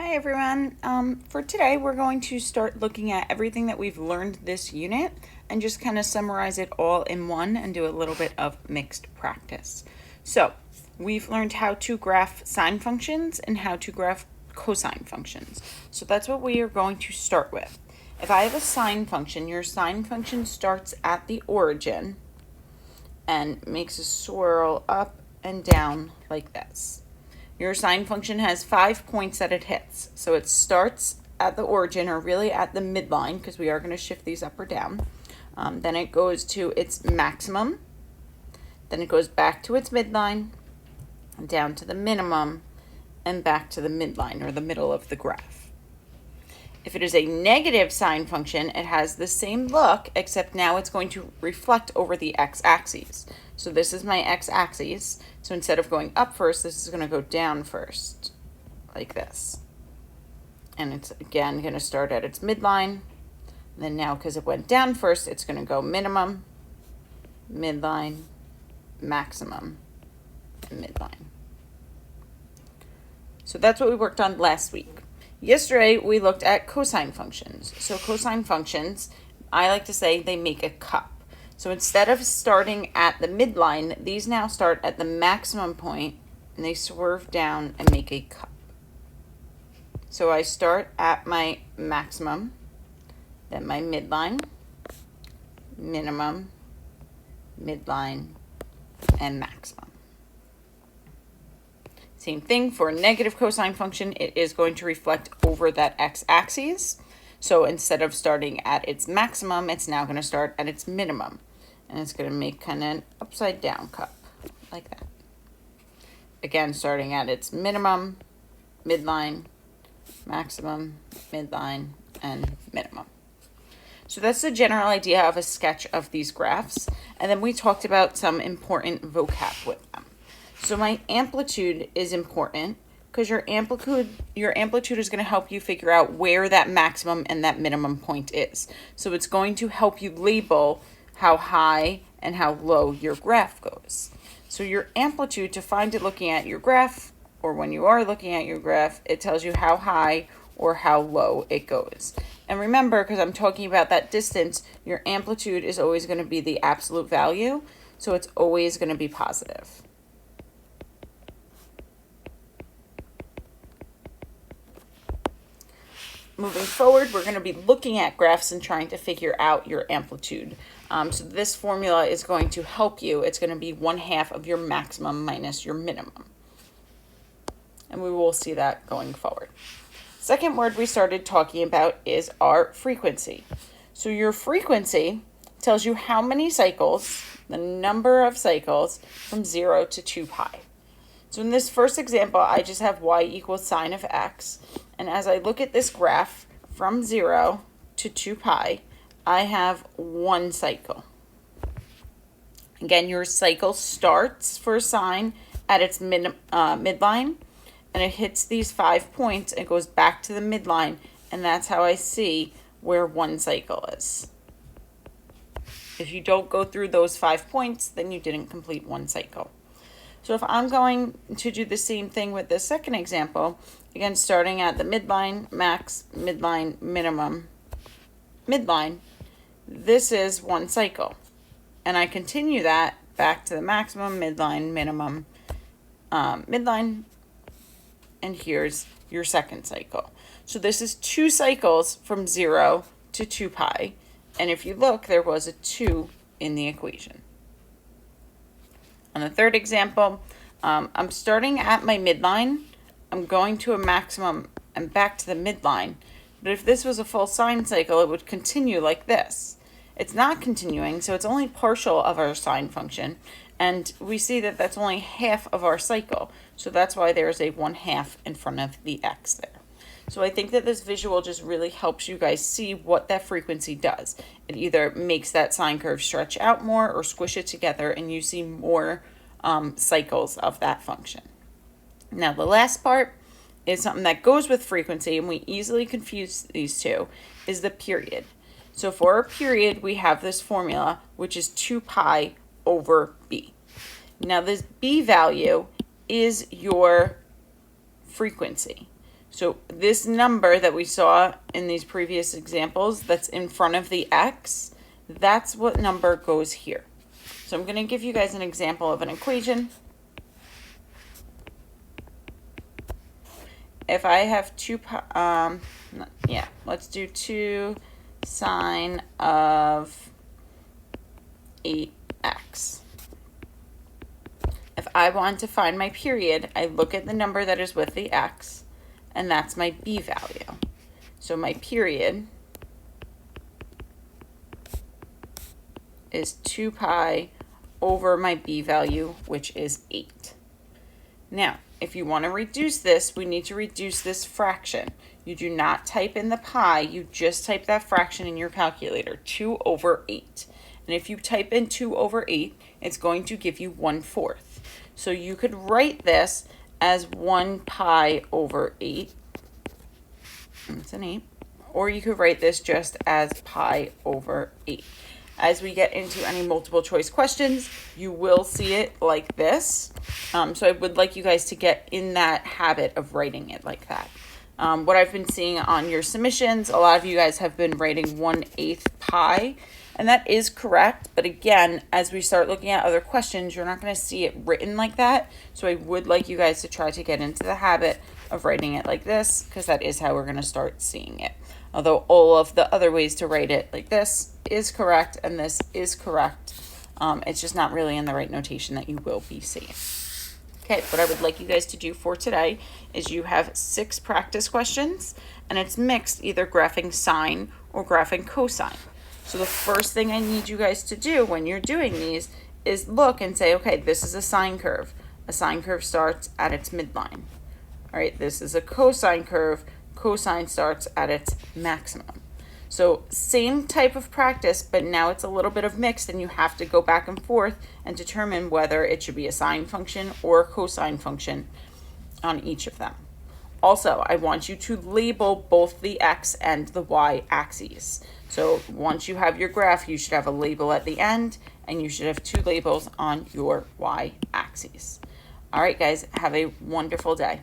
Hi everyone. For today we're going to start looking at everything that we've learned this unit and just kind of summarize it all in one and do a little bit of mixed practice. So we've learned how to graph sine functions and how to graph cosine functions. So that's what we are going to start with. If I have a sine function, your sine function starts at the origin and makes a swirl up and down like this. Your sine function has 5 points that it hits. So it starts at the origin, or really at the midline, because we are going to shift these up or down. Then it goes to its maximum. Then it goes back to its midline, down to the minimum, and back to the midline, or the middle of the graph. If it is a negative sine function, it has the same look, except now it's going to reflect over the x-axis. So this is my x-axis. So instead of going up first, this is going to go down first, like this. And it's, again, going to start at its midline. And then now, because it went down first, it's going to go minimum, midline, maximum, and midline. So that's what we worked on last week. Yesterday, we looked at cosine functions. So cosine functions, I like to say they make a cup. So instead of starting at the midline, these now start at the maximum point, and they swerve down and make a cup. So I start at my maximum, then my midline, minimum, midline, and maximum. Same thing for a negative cosine function, it is going to reflect over that x-axis. So instead of starting at its maximum, it's now going to start at its minimum. And it's going to make kind of an upside down cup, like that. Again, starting at its minimum, midline, maximum, midline, and minimum. So that's the general idea of a sketch of these graphs. And then we talked about some important vocab with them. So my amplitude is important because your amplitude is going to help you figure out where that maximum and that minimum point is. So it's going to help you label how high and how low your graph goes. So your amplitude, to find it looking at your graph, or when you are looking at your graph, it tells you how high or how low it goes. And remember, because I'm talking about that distance, your amplitude is always going to be the absolute value, so it's always going to be positive. Moving forward, we're going to be looking at graphs and trying to figure out your amplitude. So this formula is going to help you. It's going to be 1/2 of your maximum minus your minimum. And we will see that going forward. Second word we started talking about is our frequency. So your frequency tells you how many cycles, the number of cycles from 0 to 2 pi. So in this first example, I just have y equals sine of x. And as I look at this graph from 0 to 2 pi, I have 1 cycle. Again, your cycle starts for sine at its midline, and it hits these 5 points and goes back to the midline, and that's how I see where 1 cycle is. If you don't go through those 5 points, then you didn't complete 1 cycle. So if I'm going to do the same thing with the second example, again, starting at the midline, max, midline, minimum, midline, this is 1 cycle. And I continue that back to the maximum, midline, minimum, midline, and here's your second cycle. So this is 2 cycles from 0 to 2 pi. And if you look, there was a 2 in the equation. On the third example, I'm starting at my midline. I'm going to a maximum and back to the midline. But if this was a full sine cycle, it would continue like this. It's not continuing, so it's only partial of our sine function. And we see that that's only 1/2 of our cycle. So that's why there's a 1/2 in front of the x there. So I think that this visual just really helps you guys see what that frequency does. It either makes that sine curve stretch out more or squish it together, and you see more cycles of that function. Now the last part is something that goes with frequency, and we easily confuse these two, is the period. So for a period, we have this formula, which is 2 pi over b. Now this b value is your frequency. So this number that we saw in these previous examples that's in front of the x, that's what number goes here. So I'm going to give you guys an example of an equation. If I have let's do 2 sine of 8x. If I want to find my period, I look at the number that is with the x, and that's my b value. So my period is 2 pi over my b value, which is 8. Now, if you want to reduce this, we need to reduce this fraction. You do not type in the pi, you just type that fraction in your calculator, 2 over 8. And if you type in 2 over 8, it's going to give you 1/4. So you could write this as 1 pi over 8. That's an 8. Or you could write this just as pi over 8. As we get into any multiple choice questions, you will see it like this. So I would like you guys to get in that habit of writing it like that. What I've been seeing on your submissions, a lot of you guys have been writing 1/8 pi, and that is correct. But again, as we start looking at other questions, you're not going to see it written like that. So I would like you guys to try to get into the habit of writing it like this, because that is how we're going to start seeing it. Although all of the other ways to write it like this is correct and this is correct. It's just not really in the right notation that you will be seeing. Okay, what I would like you guys to do for today is you have 6 practice questions, and it's mixed, either graphing sine or graphing cosine. So the first thing I need you guys to do when you're doing these is look and say, okay, this is a sine curve. A sine curve starts at its midline. All right, this is a cosine curve. Cosine starts at its maximum. So same type of practice, but now it's a little bit of mixed, and you have to go back and forth and determine whether it should be a sine function or a cosine function on each of them. Also, I want you to label both the x and the y axes. So once you have your graph, you should have a label at the end, and you should have 2 labels on your y axes. All right, guys, have a wonderful day.